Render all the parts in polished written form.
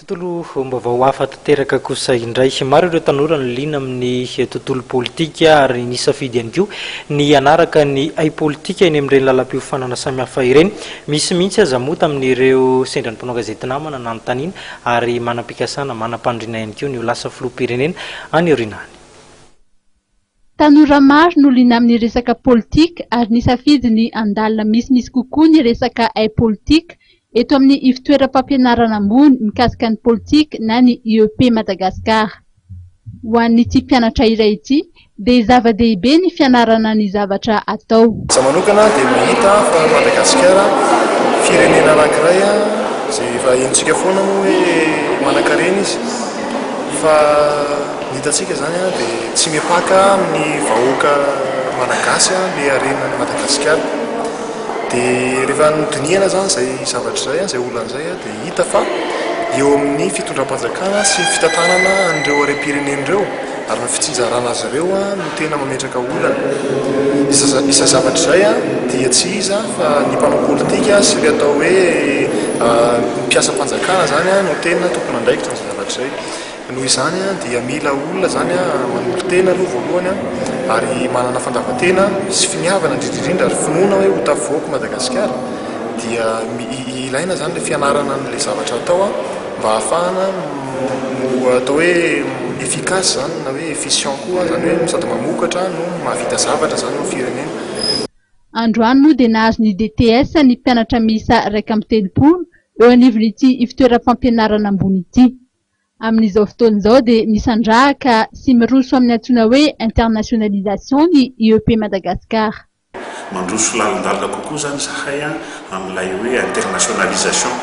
tontolo mbavao hafa tanteraka kosa indray maro ireo tanora no liana amin'ny tontolo politika ary nisafidy ihany koa ny anaraka ny ay politika eny amin'ireny lalam-piofanana samihafa ireny. Misy mihitsy aza moa tamin'ireo sendra ny mpanao gazety namana nanontaniana ary manam-pikasana manam-pandriana ihany koa ny ho lasa filoham-pirenena any aorianany. Tanora maro no liana amin'ny resaka politika ary nisafidy ny andalina misy kokoa ny resaka ay politika eto amin'ny ivitoeram-pampianarana ambony mikasika ny politika na ny IEP Madagasikara. Ho an'ny ity mpianatra iray ity dia zava-dehibe ny fianarana ny zavatra atao. Izaho manokana dia mahita fa Madagasikara firenena anankiray izay efa henontsika foana moa hoe manan-karena izy fa ny hitantsika izany dia tsy mihapaka amin'ny vahoaka malagasy ilay harenan'ny Madagasikara. Dia rehefa nodinihana zany izay zavatra izay izay olona izay dia hita fa eo amin'ny fitondram-panjakana sy fitantanana an'ireo harem-pirenen'ireo ary ny fitsinjarana azy ireo no tena mametraka olana. Isa zavatra izay dia tsy iza fa ny mpanao politika sy ilay atao hoe mpiasa fanjakana zany no tena tokony andraikitra ny zavatra izay. Noho izany dia mila olona zany manolotena aloha voalohany ary manana fandavan-tena sy finiavana indrindrindrindra ary finoana hoe ho tafavoaka Madagasikara dia ilaina zany ilay fianarana n'ilay zavatra atao mba ahafahana no atao hoe efficace zany na hoe efficient koa zany hoe sady mamokatra no mahavita zavatra zany ao firenena. Androany moa dia nahazo ny DTS ny mpianatra miisa 1.3 eo anivon'ity ivitoeram-pampianarana ambony ity. Amin'izao fotoan'izao dia misandrahaka sy miroso amin'ny antsoina hoe internationalisation ny IEP Madagasikara. Mandroso lalindalina kokoa zany zahay amin'ilay hoe internationalisation.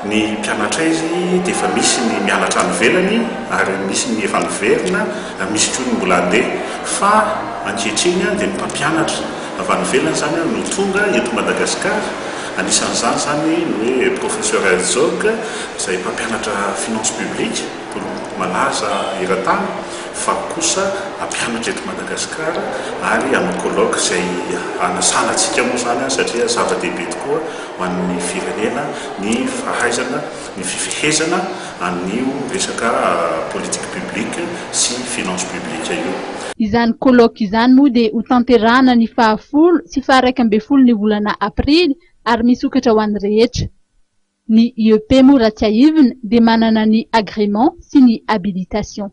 Ny mpianatra izy dia efa misy ny mianatra any ivelany ary misy ny efa niverina, misy koa ny mbola handeha fa ankehitriny dia ny mpampianatra avy any ivelany zany no tonga eto Madagasikara. Anisan'izany zany ny hoe professeur Herzog izay mpampianatra finance publique malaza eran-tany fa kosa ampianatra eto Madagasikara ary amin'ny colloque izay anasana antsika moa zany satria zava-dehibe tokoa ho an'ny firenena ny fahaizana ny fifehezana an'io resaka politique publique sy finance publique io. Izany colloque izany moa dia ho tanterahana ny 10 sy 12 ny volana aprily ary misokatra ho an'ny rehetra. Ny IEP moa raha tsy aivina dia manana ny agrément sy ny habilitation.